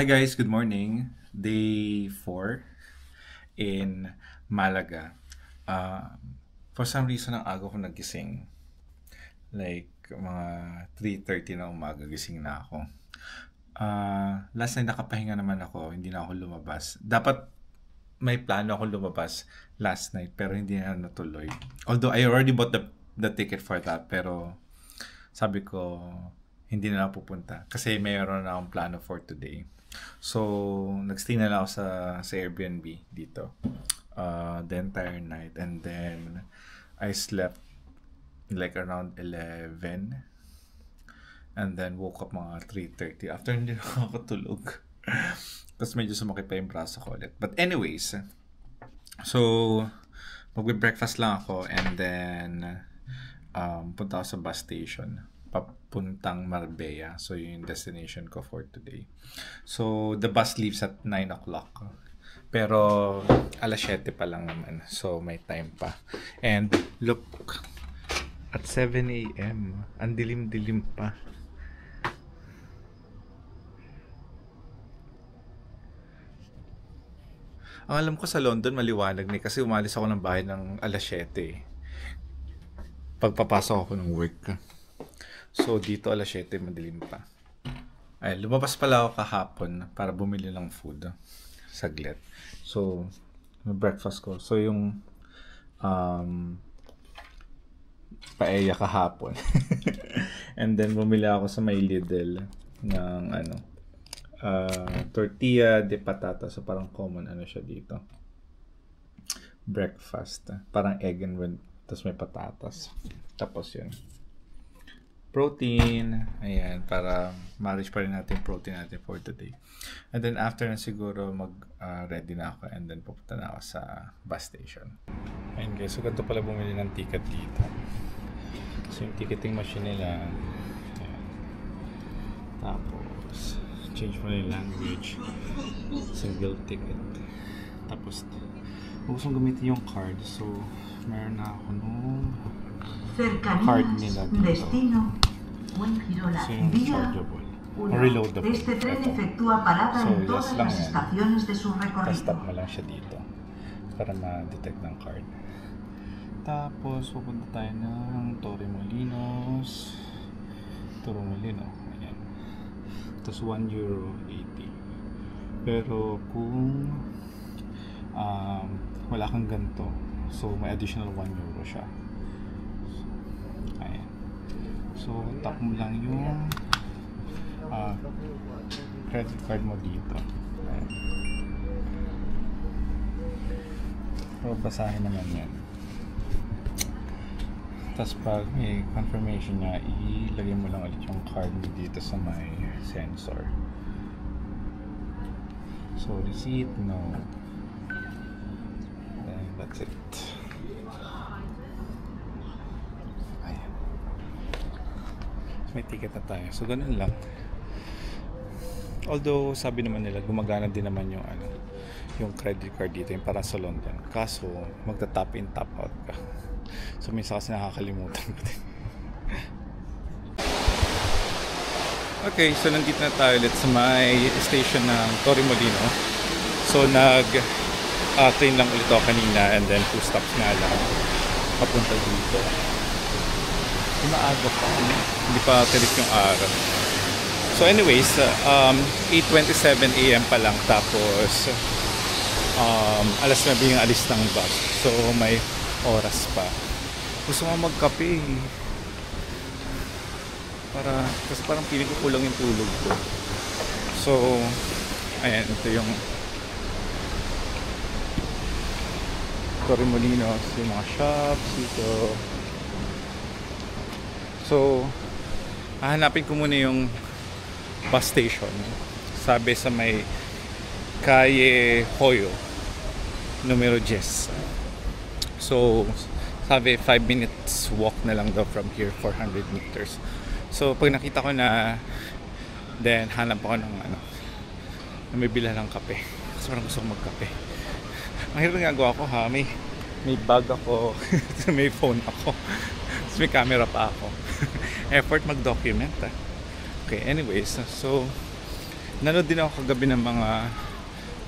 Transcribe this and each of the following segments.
Hi guys, good morning. Day 4 in Malaga. Uh, for some reason, ang aga ko nagising. Like, mga 3:30 na umaga gising na ako. Last night nakapahinga naman ako, hindi na ako lumabas. Dapat may plano ako lumabas last night pero hindi na natuloy. Although I already bought the ticket for that pero sabi ko hindi na ako pupunta kasi mayroon na akong plano for today. So, nagstay na lang ako sa Airbnb dito the entire night and then I slept like around 11 and then woke up mga 3:30 after hindi na ako tulog. Tapos medyo sumakit pa yung braso ko ulit. But anyways, so magbe-breakfast lang ako and then punta ako sa bus station papuntang Marbella. So yun yung destination ko for today. So the bus leaves at 9 o'clock. Pero alas 7 pa lang naman. So may time pa. And look, at 7 a.m. ang dilim-dilim pa. Ang alam ko sa London maliwanag na kasi umalis ako ng bahay ng alas 7. Pagpapasok ako ng work. So dito alas 7 madilim pa. Ay, lumabas pala ako kahapon para bumili ng food. Saglit. So, breakfast ko. So yung paella kahapon. And then bumili ako sa may Lidl ng tortilla de patata. So parang common siya dito. Breakfast. Parang egg and with tapos may patatas. Tapos yun. Protein. Ayan. Para ma-reach pa rin natin protein natin for today. And then after na siguro ready na ako and then pupunta na ako sa bus station. Ayun guys. So ganito pala bumili ng ticket dito. So yung ticketing machine nila. Ayan. Tapos change mo na yung language. Single ticket. Tapos gusto kong gamitin yung card. So meron na ako nung card nila dito. Destino. Buen giro la So yung chargeable. Reloadable. Este tren Ito. efectúa parada So en yes todas lang las yan. estaciones de su Tapos recorrido. tap mo lang siya dito para ma-detect ng card. Tapos pupunta tayo ng Torremolinos. Ayan. Tapos €1.80. Pero kung wala kang ganito, so may additional €1 siya. Ayan. So tap mo lang yung credit card mo dito. Ayan. So basahin naman yan. Tapos pag may confirmation na, ilagay mo lang ulit yung card mo dito sa may sensor. So receipt, no. Then that's it. Ayan. May ticket na tayo. So ganun lang. Although sabi naman nila gumagana din naman yung yung credit card dito yung para sa London. Kaso magta-tap in tap out ka. So minsan kasi nakakalimutan ko din. Okay, so nandito na tayo ulit sa may station ng Torremolino. So train lang ulit ako kanina and then 2 stops nga lang papunta dito. Maaga pa. Hindi pa tirik yung araw. So anyways, 8:27 a.m. pa lang tapos alas 9 yung alis ng bus. So may oras pa. Gusto ko magkape kasi parang piling ko kulang yung tulog ko. So ayan, ito yung Torremolinos, yung mga shops dito. So hahanapin ko muna yung bus station. Sabi sa may Calle Hoyo numero 10. So sabi 5 minutes walk na lang daw from here, 400 meters. So pag nakita ko na, then hanap ako ng na may bila ng kape kasi parang gusto ko magkape. Ang hirap ng gagawa ko ha, may bag ako may phone ako may camera pa ako effort mag-document Okay, anyways, so nanood din ako kagabi ng mga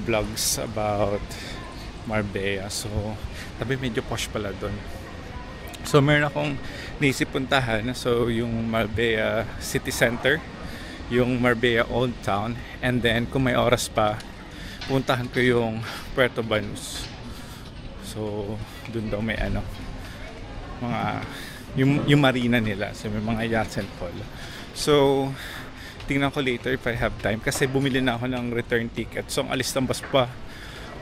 vlogs about Marbella. So, tabi medyo posh pala doon. So, meron akong naisip puntahan. So, yung Marbella City Center, yung Marbella Old Town, and then kung may oras pa, puntahan ko yung Puerto Banús. So, dun daw may ano, mga, yung marina nila. So, may mga yachts and all. So, tingnan ko later if I have time. Kasi bumili na ako ng return ticket. So, ang alis ng bus pa,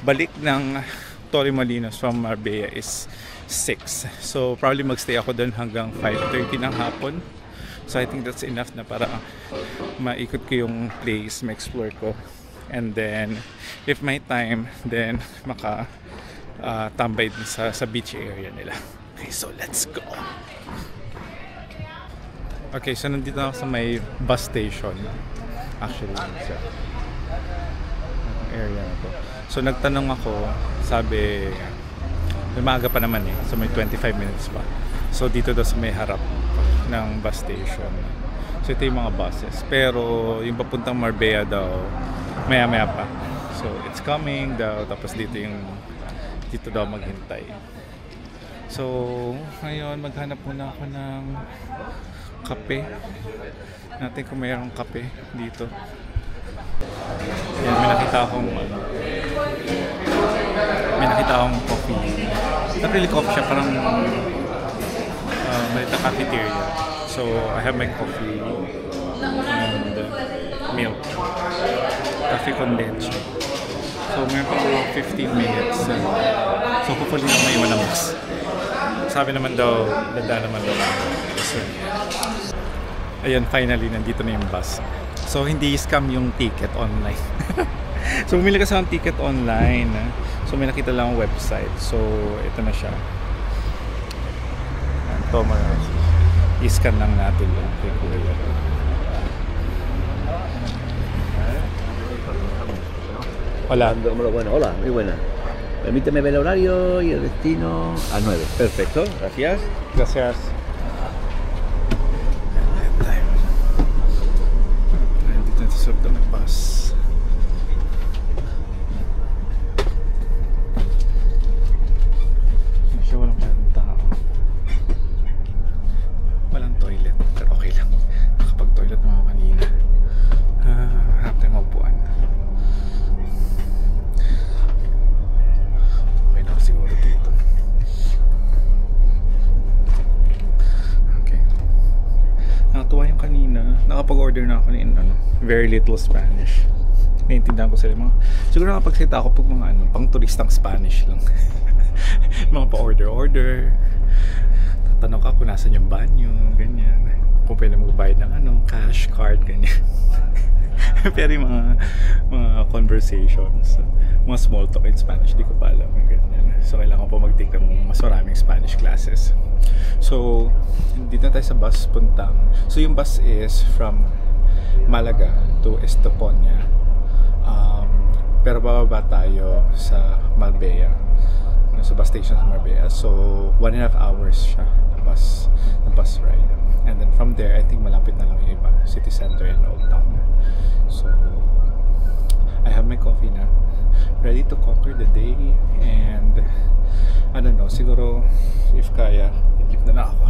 balik ng Torremolinos from Marbella is 6. So, probably magstay ako doon hanggang 5:30 ng hapon. So, I think that's enough na para maikot ko yung place, ma-explore ko. And then, if may time, then tambay din sa beach area nila. Okay, so let's go! Okay, so nandito ako sa may bus station. Actually, sa area na to. So, nagtanong ako, sabi, may maaga pa naman eh. So, may 25 minutes pa. So, dito daw sa may harap ng bus station. So, ito yung mga buses. Pero, yung papuntang Marbella daw, maya-maya pa. So, it's coming daw. Tapos, dito daw maghintay. So, ngayon, maghanap muna ako ng kape. Natin kung mayroong kape dito. Yan, may nakita akong coffee. Not really coffee siya, parang malita cafeteria. So, I have my coffee and milk. Coffee condensed. So, meron pa mga 15 minutes. So, hopefully na may iwan ng bus. Sabi naman daw, lada naman daw. So, ayun, finally, nandito na yung bus. So, hindi scam yung ticket online. So, bumili kasi ng ticket online. So, may nakita lang ang website. So, ito na siya. Ito, i-scan lang natin yung kuya. Hola. Bueno, hola, muy buena. Permíteme ver el horario y el destino a 9. Perfecto, gracias. Gracias. Nandito na sa ng bus. Masya walang tao. Walang toilet. Pero okay lang. Nakapag-toilet na mga kanina. Harap tayo maupuan. Okay na siguro dito. Okay. Nakatuwa yung kanina. Nakapag-order na ako ng very little Spanish. Naiintindihan ko sila mga. Siguro nakapagsalita ako pag mga pang turistang Spanish lang. Mga pa-order. Tatanong ka kung nasan yung banyo, ganyan. Kung pwede magbayad ng cash, card, ganyan. Pero yung mga conversations, mga small talk in Spanish, di ko pa alam. Ganyan. So, kailangan ko pa mag-take ng mas maraming Spanish classes. So, dito na tayo sa bus puntang. So, yung bus is from Malaga to Estocolnia. Pero bababa tayo sa Marbella. Sa bus station sa Marbella. So, 1.5 hours siya na bus ride. And then from there, I think malapit na lang yung iba, city center and Old Town. So, I have my coffee na. Ready to conquer the day. And, I don't know, siguro, if kaya, i-leave na ako.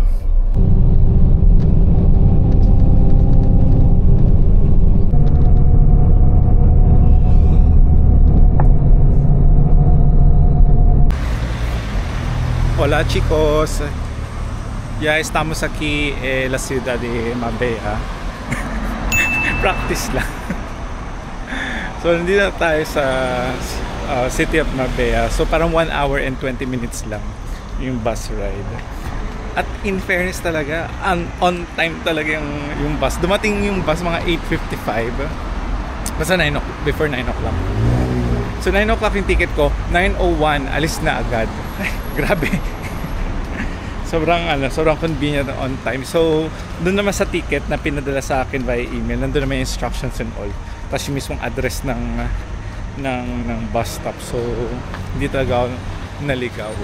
Hola chicos, ya estamos aquí en la ciudad de Marbella. Practice lang. So nandito na tayo sa city of Marbella. So parang 1 hour and 20 minutes lang yung bus ride. At in fairness talaga, on time talaga yung bus. Dumating yung bus mga 8:55. Basta before 9 o'clock. So 9 o'clock yung ticket ko, 9:01 alis na agad. Ay, grabe. Sobrang convenient on time. So, doon naman sa ticket na pinadala sa akin via email, nandun naman yung instructions and all. Tapos yung mismong address ng bus stop. So, hindi talaga ako naligaw.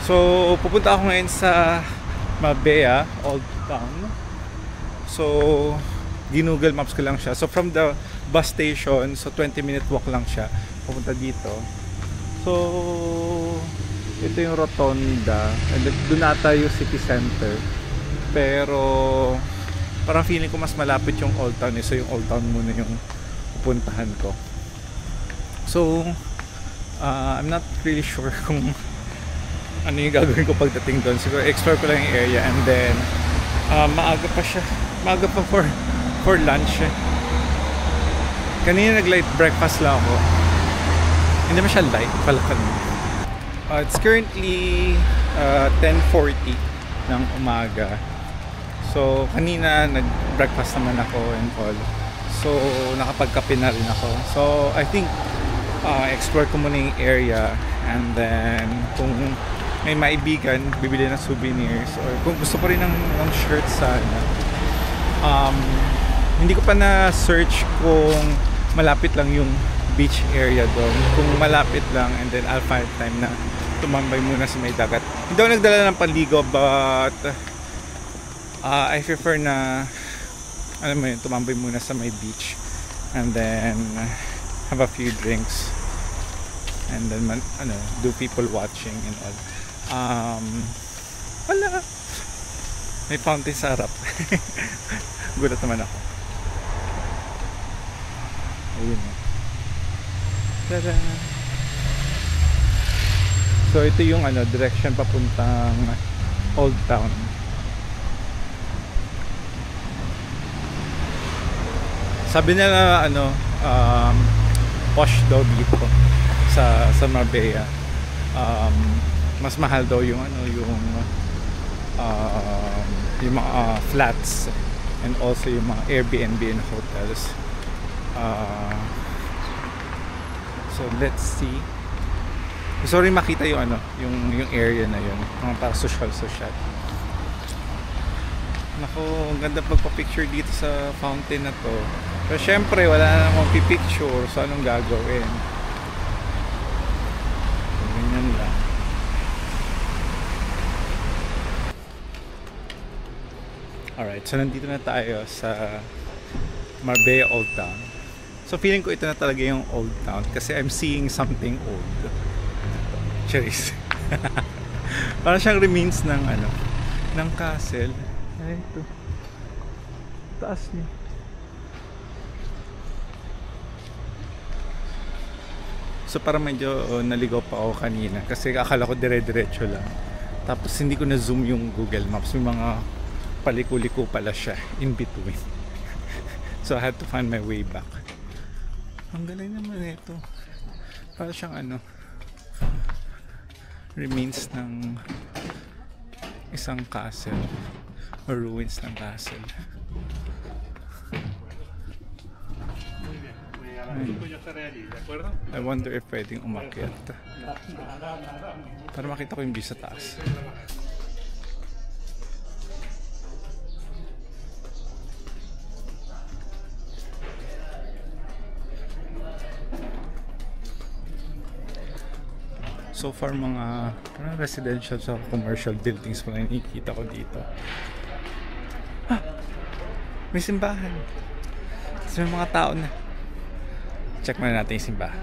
So, pupunta ako ngayon sa Marbella, Old Town. So, ginuggle maps ko lang siya. So from the bus station, so 20-minute walk lang siya pupunta dito. So ito yung rotonda, and doon ata yung city center, pero parang feeling ko mas malapit yung Old Town, so yung Old Town muna yung pupuntahan ko. So I'm not really sure kung ano yung gagawin ko pagdating doon. Siguro explore ko lang yung area, and then maaga pa siya, maaga pa for lunch kanina nag light breakfast lang ako, hindi naman siya light pala kanina. It's currently 10:40 ng umaga. So kanina nag breakfast naman ako and all, so nakapagkape na rin ako. So I think explore ko muna yung area, and then kung may maibigan bibili ng souvenirs, or kung gusto ko rin ng shirt sana. Hindi ko pa na search kung malapit lang yung beach area doon. Kung malapit lang, and then I'll find time na tumambay muna sa may dagat. Hindi ako nagdala ng panligo, but I prefer na alam mo yun, tumambay muna sa may beach, and then have a few drinks, and then do people watching and all. Wala, may fountain sa harap. Gulat naman ako. Ayun na. Tada! So ito yung direction papuntang Old Town. Sabi nila posh daw dito sa Marbella. Mas mahal daw yung yung mga flats, and also yung mga Airbnb and hotels. So let's see. Gusto rin makita yung yung area na yun, mga para social. Nako, ang ganda pagpa-picture dito sa fountain na to. Pero syempre wala na namang pipicture, so anong gagawin? Ganyan lang. Alright, so nandito na tayo sa Marbella Old Town. So feeling ko ito na talaga yung Old Town, kasi I'm seeing something old. Charis. Parang siyang remains ng ng castle. Ay, ito. Taas niya. So parang medyo naligaw pa ako kanina, kasi akala ko dire-diretso lang. Tapos hindi ko na zoom yung Google Maps. May mga paliko-liko pala siya in between. So I had to find my way back. Ang galing naman ito. Para siyang remains ng isang castle, or ruins ng castle. I wonder if pwedeng umakyat para makita ko yung view sa taas. So far mga residential sa commercial buildings pa lang nakikita ko dito. May simbahan. Kasi may mga tao na. Check muna natin yung simbahan.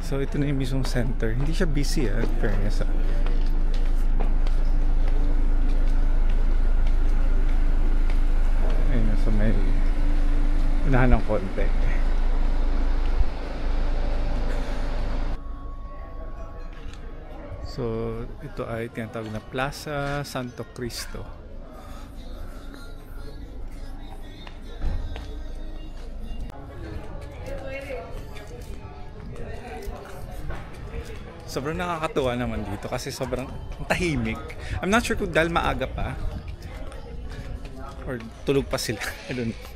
So ito na yung mismong center. Hindi siya busy fairness Ayun, so may unahan ng konti. So ito ay tinatawag na Plaza Santo Cristo. Sobrang nakakatuwa naman dito kasi sobrang tahimik. I'm not sure kung dahil maaga pa or tulog pa sila. I don't know.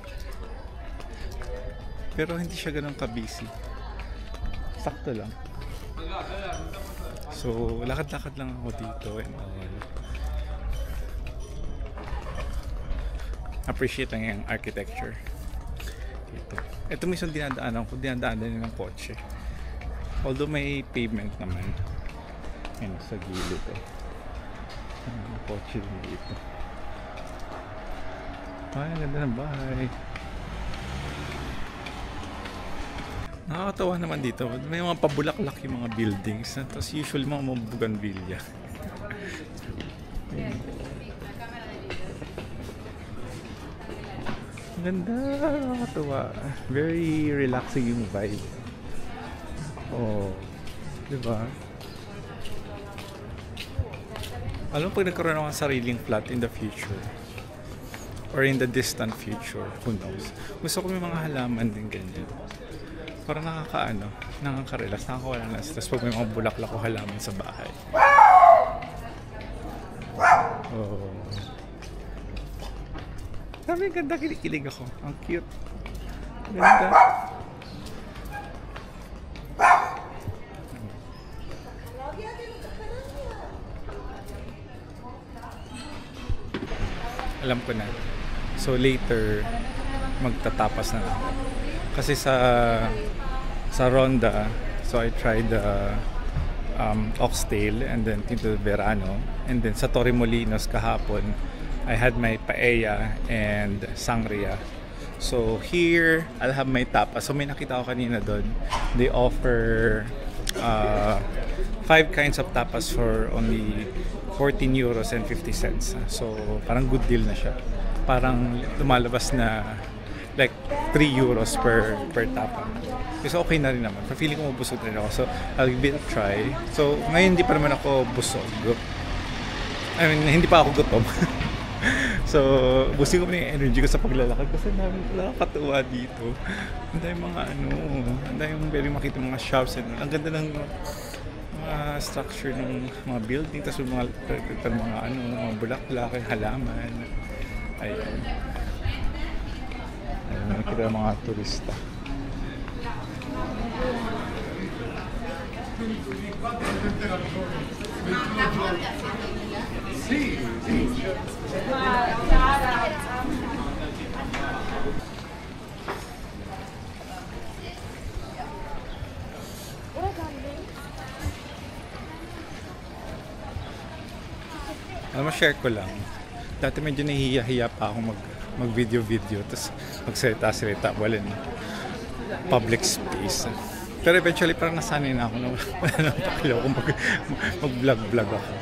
Pero hindi siya ganun ka-busy. Sakto lang. So, lakad-lakad lang ako dito and all. Appreciate lang yung architecture dito. Ito mismo dinadaanan ko, dinadaanan ng kotse. Although may pavement naman. Ayun, sa gilid Ang kotse dito. Ay, ang ganda ng bahay. Nakakatawa naman dito. May mga pabulaklak yung mga buildings. Tapos usually mga bougainvillea. Ang ganda. Nakakatawa. Very relaxing yung vibe. Oh. Diba? Alam mo, pag nagkaroon ako ng sariling flat in the future or in the distant future, who knows, gusto ko may mga halaman din ganyan. Parang nakaka-relax, nakakawala ng stress pag may mga bulaklak o halaman sa bahay. Oh. Sabi, ganda, kinikilig ako. Ang cute. Ganda. Alam ko na. So later, magtatapas na lang. Kasi sa Ronda, so I tried the oxtail and then Tinto Verano, and then sa Torremolinos kahapon I had my paella and sangria. So here I'll have my tapas. So may nakita ko kanina doon, they offer 5 kinds of tapas for only 14 euros and 50 cents. So parang good deal na siya. Parang lumalabas na like 3 euros per tapa. So okay na rin naman. Pero feeling ko mabusog rin ako. So I'll give it a try. So ngayon hindi pa naman ako busog. I mean, hindi pa ako gutom. So busing ko na yung energy ko sa paglalakad kasi nakakatuwa dito. Ang dahil mga ang dahil very makita mga shops and ang ganda ng mga structure ng mga building, tapos mga bulaklak, halaman. Ayun. Nakikita mga turista. Alam mo, share ko lang. Dati medyo nahihiya-hiya pa akong mag-video, tapos magsalita, wala na. Public space. Pero eventually parang nasanay na ako na wala na pakilaw kung mag-vlog ako.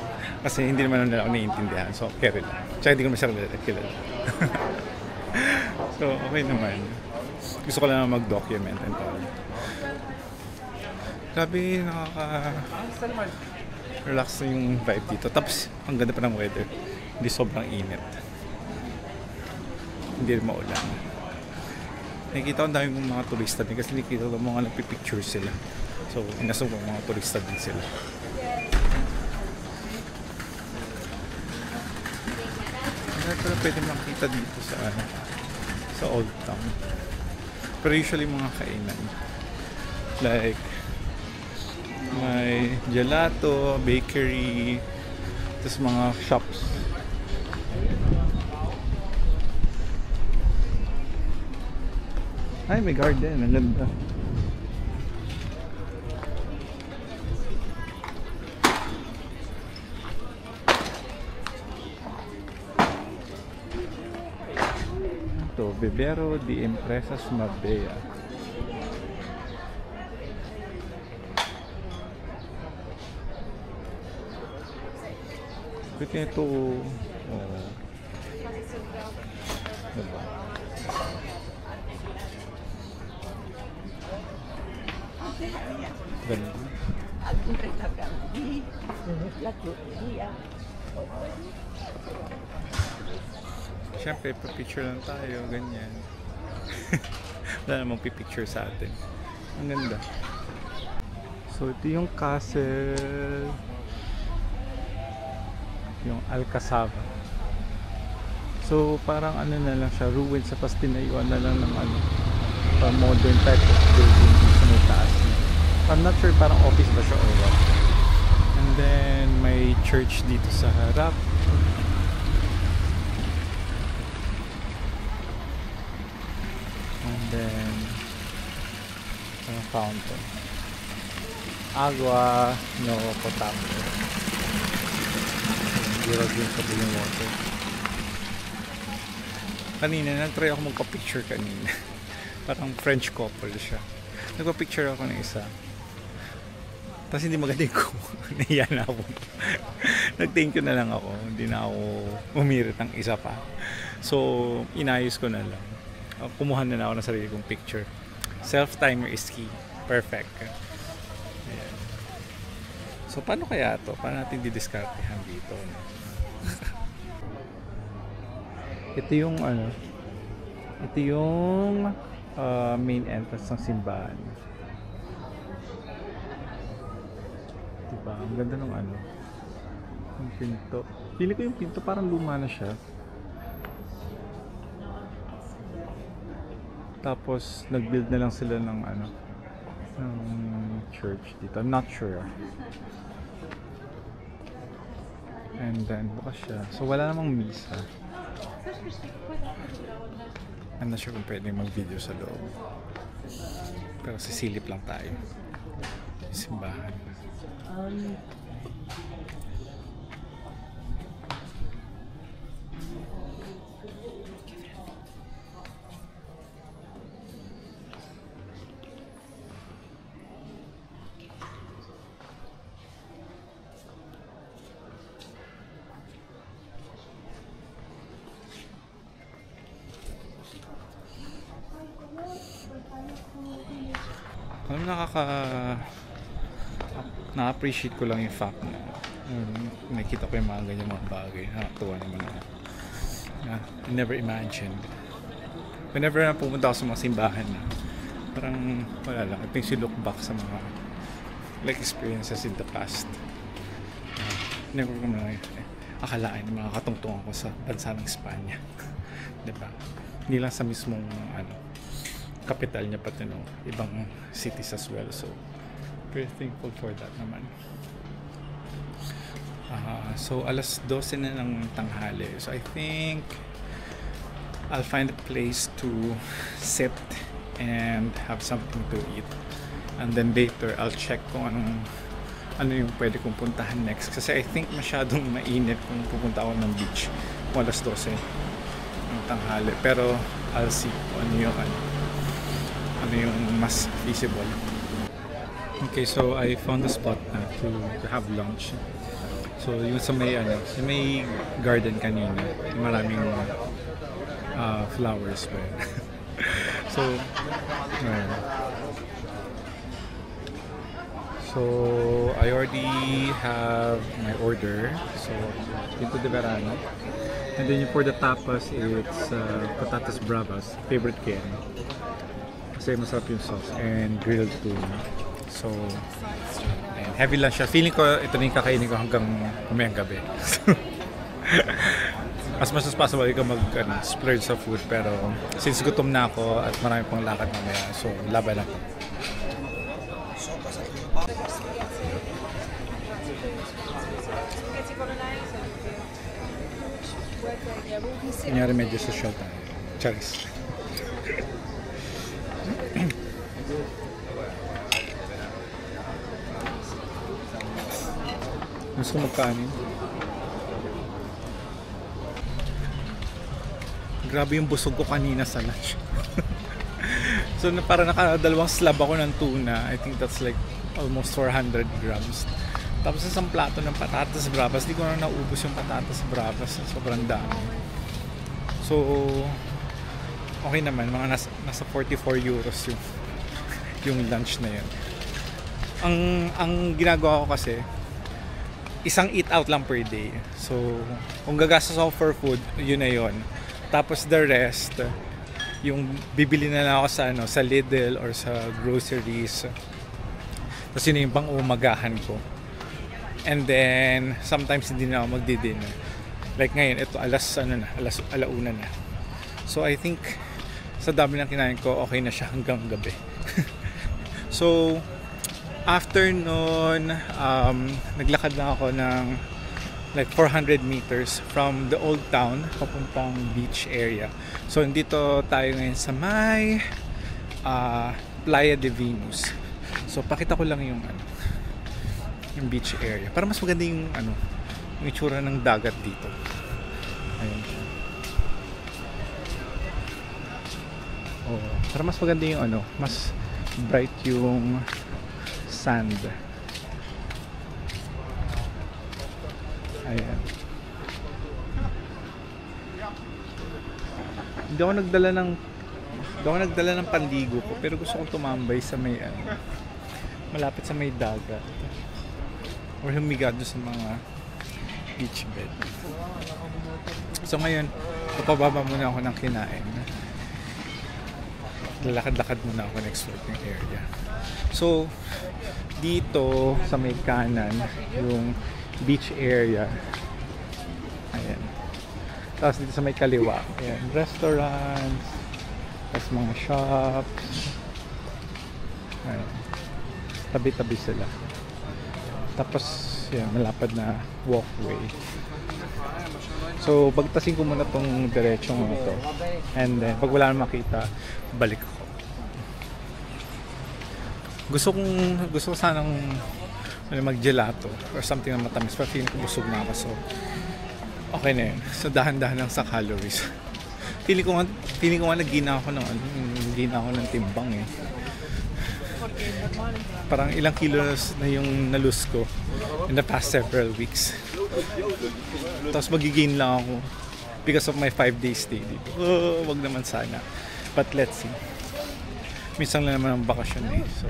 Kasi hindi naman nila ako naiintindihan. So, carry lang. Tsaka hindi ko masyadong kilala. So, okay naman. Gusto ko lang mag-document and all. Grabe, relax na yung vibe dito. Tapos, ang ganda pa ng weather. Hindi sobrang init. Hindi rin maulan. Nakikita ko ang dami mga turista din kasi nakikita ko mga nagpipicture sila. So, inasong ko mga turista din sila. Kaya pala pwede makita dito sa Old Town. Pero usually mga kainan. Like, may gelato, bakery, tapos mga shops. Ay, may garden. Ang ganda. Ito, Vivero de Empresas Marbella. Ito ito. Oh. Diba? Ganda. Siyempre, pa-picture lang tayo, ganyan. Wala namang pipicture sa atin. Ang ganda. So, ito yung castle. Yung Alcazaba. So, parang ano na lang siya, ruins sa tinayuan na lang ng modern type of building sa may taas. I'm not sure, parang office ba siya or what. And then, may church dito sa harap. And then, fountain. Agua no potable. Gerald yung sa Blue Water. Kanina, nag-try ako magpa-picture kanina. Parang French couple siya. Nagpa-picture ako ng isa. Tapos hindi maganda ko. Nahiya na ako. Nag-thank you na lang ako. Hindi na ako umirit ng isa pa. So, inayos ko na lang. Kumuha na ako ng sarili kong picture. Self-timer is key. Perfect. Ayan. So, paano kaya to? Paano natin didiskartehan dito? Ito yung ano, ito yung main entrance ng simbahan. Diba? Ang ganda ng ano, yung pinto. Pili ko yung pinto, parang luma na siya. Tapos nag-build na lang sila ng ano, ng church dito. I'm not sure. And then bukas siya. So wala namang misa. I'm not sure kung pwede mag-video sa loob. Pero sisilip lang tayo. Simbahan. Alam mo, na-appreciate ko lang yung fact na nakikita ko yung mga ganyan mga bagay. Nakakatuwa naman ako. I never imagined. Whenever na pumunta ako sa mga simbahan na parang wala lang. I think you look back sa mga like experiences in the past. Never ko naman akalain na makakatungtong ako sa bansa ng Espanya. Diba? Hindi lang sa mismong capital niya, pati no, ibang cities as well. So very thankful for that naman. So alas 12 na ng tanghali. So I think I'll find a place to sit and have something to eat. And then later I'll check kung ano yung pwede kong puntahan next. Kasi I think masyadong mainit kung pupunta ako ng beach kung alas 12 ng tanghali. Pero I'll see kung ano yung mas feasible. Okay, so I found a spot na to have lunch. So yung sa may garden kanina, maraming flowers pa. So I already have my order. So Pinto de Verano. And then for the tapas, it's patatas bravas, favorite ko yan. Kasi masarap yung sauce and grilled tuna. So, and heavy lang siya. Feeling ko ito na yung kakainin ko hanggang mamayang gabi. As much as possible ko mag-splurge sa food, pero since gutom na ako at marami pang lakad mamaya, so laban ako. Kunyari medyo social tayo. Charis. Gusto magkanin. Grabe yung busog ko kanina sa lunch. So para nakadalawang slab ako ng tuna. I think that's like almost 400 grams. Tapos isang plato ng patatas bravas. Di ko na naubos yung patatas bravas. Sobrang dami. So okay naman, mga nasa 44 euros yung lunch na yun. Ang ginagawa ko kasi, isang eat out lang per day. So kung gagastos ako for food, yun na yun. Tapos the rest, yung bibili na lang ako sa Lidl or sa groceries. Tapos yun yung pang-umagahan ko. And then sometimes hindi na ako magdi-dinner. Like ngayon, ito alauna na. So I think sa dami ng kinain ko, okay na siya hanggang gabi. So after nun, naglakad lang ako ng like 400 meters from the old town papuntang beach area. So dito tayo ngayon sa may Playa de Venus. So pakita ko lang yung beach area para mas maganda yung yung itsura ng dagat dito. Ayan siya. Oh, para mas maganda yung ano, mas bright yung sand. Ayan. Hindi ako nagdala ng panligo ko, pero gusto kong tumambay sa may ano, malapit sa may dagat or humiga doon sa mga beach bed. So ngayon, papababa muna ako ng kinain. Lalakad-lakad muna ako na-explore yung area. So dito sa may kanan yung beach area. Ayan. Tapos dito sa may kaliwa, ayan, restaurants, tapos mga shops. Ayan. Tabi-tabi sila. Tapos yan, malapad na walkway. So bagtasin ko muna tong diretsong ito, and then pag wala na makita, balik ako. Gusto ko sanang mag-gelato or something na matamis, pero feeling ko busog na ako, so okay na yun. So dahan-dahan lang sa calories. Feeling ko nga nagina ako ng timbang eh. Parang ilang kilos na yung nalose ko in the past several weeks. Tapos magigain lang ako because of my 5-day stay dito. Oh, wag naman sana. But let's see. Minsan lang naman ang bakasyon eh. So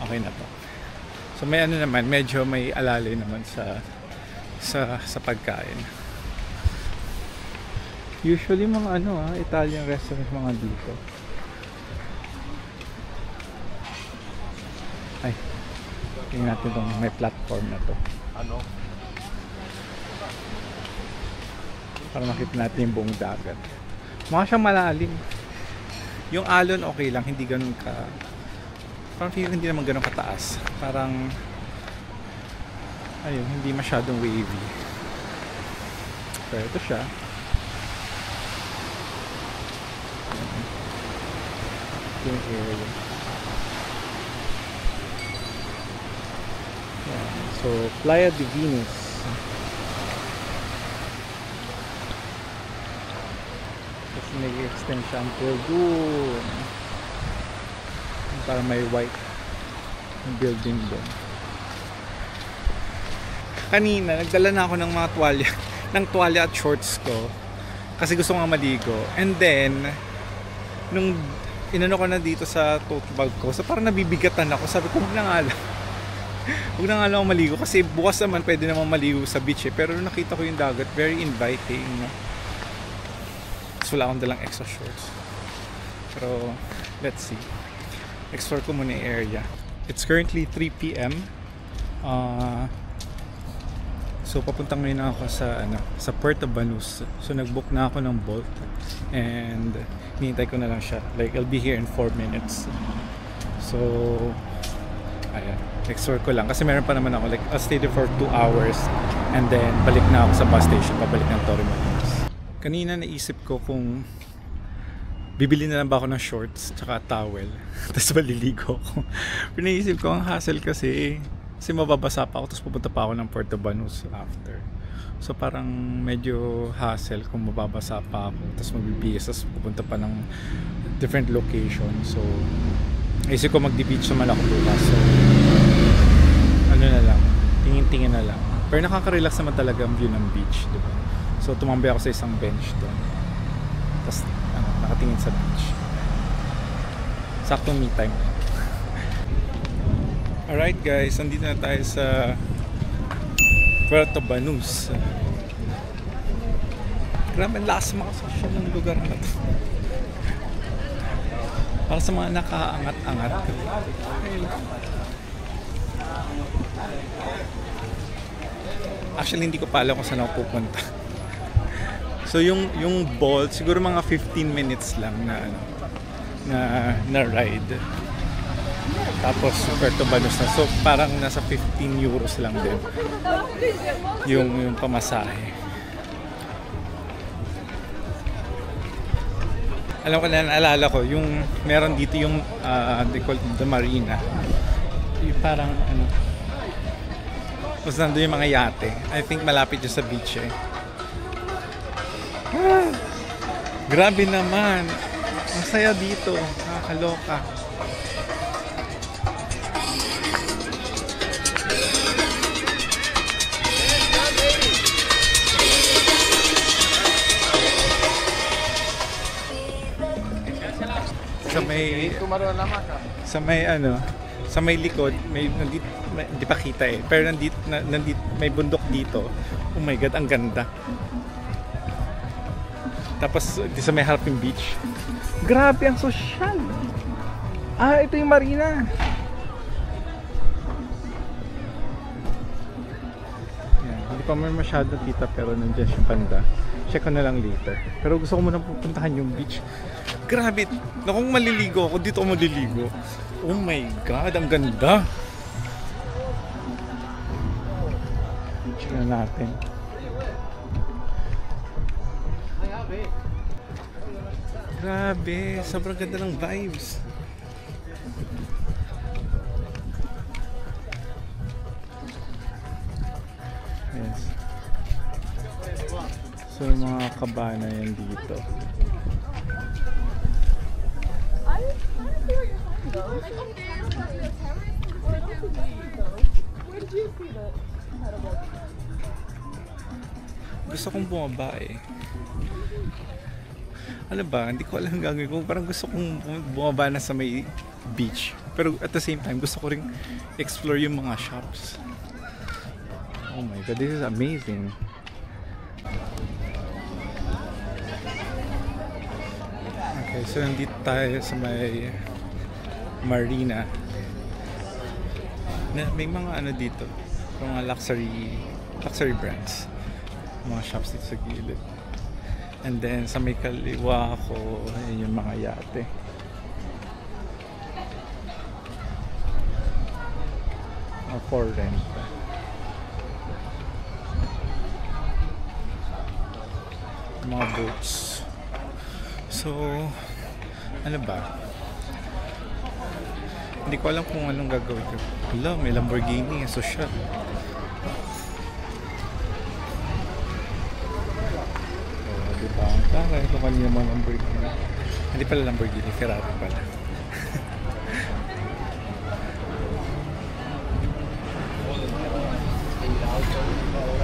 okay na to. So may ano naman, medyo may alalay naman sa pagkain. Usually mga Italian restaurant mga dito. Ay, tingnan natin itong may platform na to. Para makita natin yung buong dagat. Mukha siyang malalim. Yung alon okay lang, hindi ganun ka, parang feeling hindi naman ganun kataas. Parang ayun, hindi masyadong wavy. Pero ito siya. Yung area. So, Playa de Venus. Tapos nag-extend siya until doon. Para may white building doon. Kanina, nagdala na ako ng mga tuwalya at shorts ko. Kasi gusto ko nga maligo. And then, nung inano ko na dito sa tote bag ko, so parang nabibigatan ako. Sabi ko, huwag na nga lang ako maligo kasi bukas naman pwede naman maligo sa beach eh. Pero nakita ko yung dagat, very inviting. So wala akong dalang extra shorts. Pero let's see. Explore ko muna yung area. It's currently 3 p.m. So papunta ngayon ako sa Puerto Banús. So nag-book na ako ng Bolt and hinihintay ko na lang siya. Like I'll be here in 4 minutes. So ayan, explore ko lang kasi meron pa naman ako, like I'll stay there for 2 hours and then balik na ako sa bus station, pabalik ng Torremolinos. Kanina naisip ko kung bibili na lang ba ako ng shorts tsaka towel tapos maliligo ako. Pero naisip ko ang hassle kasi mababasa pa ako tapos pupunta pa ako ng Puerto Banús after. So parang medyo hassle kung mababasa pa ako tapos magbibihis tapos pupunta pa ng different location. So isip ko magdi-beach naman ako bukas. So ano na lang, tingin-tingin na lang. Pero nakaka-relax naman talaga ang view ng beach, diba? So tumambay ako sa isang bench doon. Tapos nakatingin sa beach. Saktong me time. Alright guys, nandito na tayo sa Puerto Banús. Grabe ang lakas makasosyo ng lugar na to. Para sa mga nakaangat-angat. Actually hindi ko pa alam kung saan ako pupunta. So yung Bolt siguro mga 15 minutes lang na ride. Tapos Puerto Banús na. So parang nasa 15 euros lang din yung pamasahe. Alam ko na, naalala ko yung meron dito yung they call it the marina. Yung parang Tapos nandun yung mga yate. I think malapit dyan sa beach eh. Ah, grabe naman. Ang saya dito. Nakakaloka. Sa may likod hindi pa kita eh, pero nandito may bundok dito. Oh my god, ang ganda. Tapos di sa may Halpin Beach, grabe ang sosyal. Ito yung marina. Yan, hindi pa may masyado kita pero nandiyan siya banda. Check ko na lang later. Pero gusto ko muna pupuntahan yung beach. Grabe, kung maliligo ako, dito ako maliligo. Oh my god, ang ganda. Check na natin. Grabe, sobrang ganda ng vibes. Yes. So mga kabana yan dito. Gusto kong bumaba eh. Ano ba? Hindi ko alam gagawin ko. Parang gusto kong bumaba na sa may beach. Pero at the same time, gusto ko ring explore yung mga shops. Oh my god, this is amazing. Okay, so nandito tayo sa may marina. May mga ano dito, mga luxury brands. Mga shops dito sa gilid. And then sa may kaliwa ko, ayun yung mga yate. For rent. Mga boats. So, ano ba? Hindi ko alam kung anong gagawin ko. Wala, may Lamborghini, social. Diba? Kaya ito kanina mga Lamborghini. Hindi pala Lamborghini, Ferrari pala.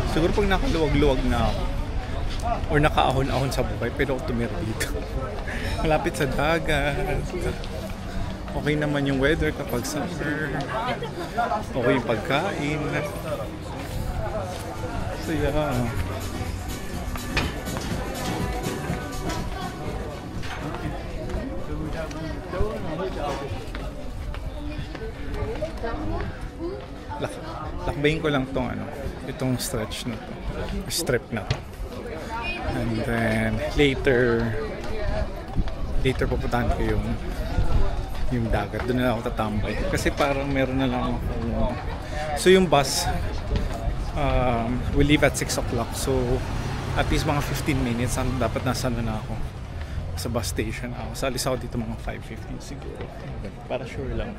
Siguro pag nakaluwag-luwag na ako or nakaahon-ahon sa buhay, pero ako tumira dito. Malapit sa dagat. Okay naman yung weather kapag summer. Okay yung pagkain. So yeah. Lakbayin ko lang itong stretch na to, strip na to. And then later pupuntahan ko yung dagat. Doon na ako tatambay kasi parang meron na lang ako. So yung bus will leave at 6 o'clock, so at least mga 15 minutes dapat nasa na ako sa bus station ako. So alis ako dito mga 5:15 siguro para sure lang.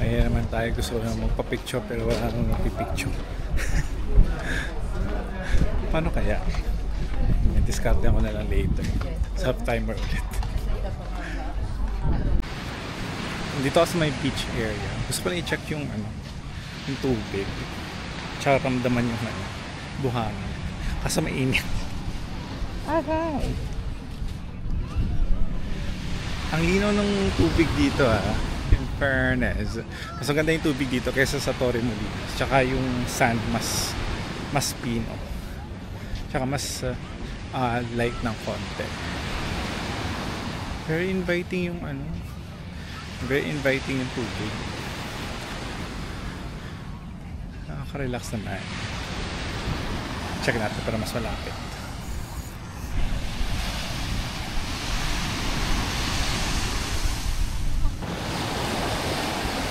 Ayan naman tayo, gusto na magpa-picture pero wala nang magpipicture. Paano kaya? Discard ako na lang later. Self-timer ulit. Dito ako sa may beach area. Gusto ko lang i-check yung tubig. Tsaka ramdaman yung buhangin. Kasi mainit. Alright! Ang linaw ng tubig dito in fairness. Mas maganda yung tubig dito kaysa sa Torre Molinos. Tsaka yung sand mas pino. Tsaka mas light ng konti. Very inviting yung very inviting yung tubig. Nakaka-relax naman. Check natin para mas malapit.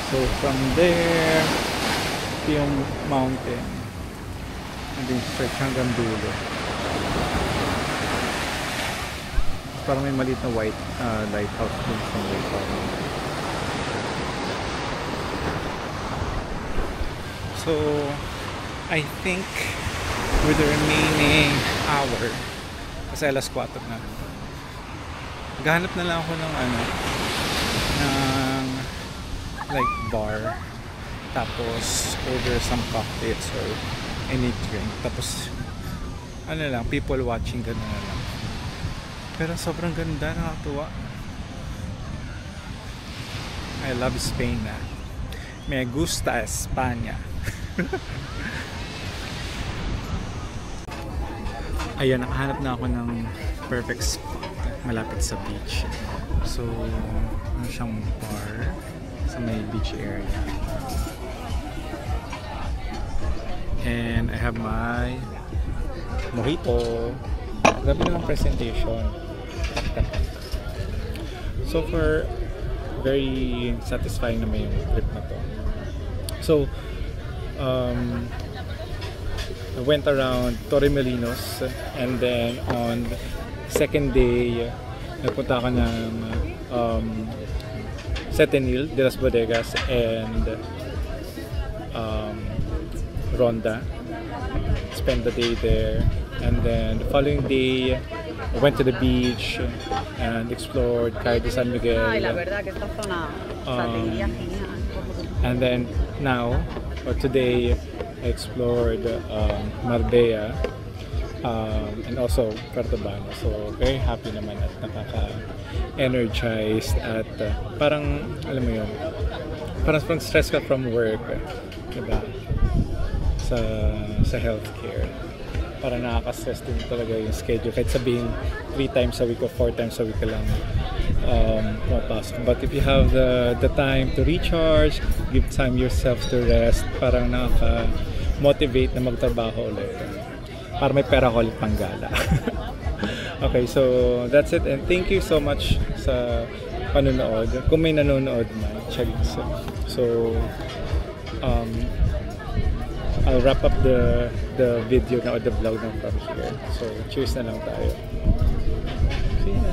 So from there, ito yung mountain. And then stretch hanggang dulo. parang may maliit na white lighthouse dun sa may parang. So I think with the remaining hour, kasi alas 4 na, maghanap na lang ako ng ng like bar, tapos order some cocktails or any drink, tapos lang, people watching, gano'n na lang. Pero sobrang ganda, nakakatuwa. I love Spain na. Me gusta España. Ayan, nakahanap na ako ng perfect spot malapit sa beach. So, ano siyang bar sa may beach area. And I have my mojito. Grabe naman presentation. So far, very satisfying naman yung trip na to. So, I went around Torremolinos, and then on second day, nagpunta ako ng Setenil de las Bodegas and Ronda. Spent the day there, and then the following day I went to the beach and explored Cayo de San Miguel. And then now, or today, I explored Marbella and also Cartabana. So very happy naman at nakaka-energized at parang, alam mo yun, parang stress ka from work, diba? Sa healthcare. Parang nakaka-stress din talaga yung schedule. Kahit sabihin 3 times a week or 4 times a week ka lang pumapasok. But if you have the time to recharge, give time yourself to rest, parang nakaka-motivate na magtrabaho ulit. Para may pera ko ulit pang gala. Okay, so that's it. And thank you so much sa panonood. Kung may nanonood man, charis. So, I'll wrap up the video na, or the vlog na from here. So, cheers na lang tayo. See ya!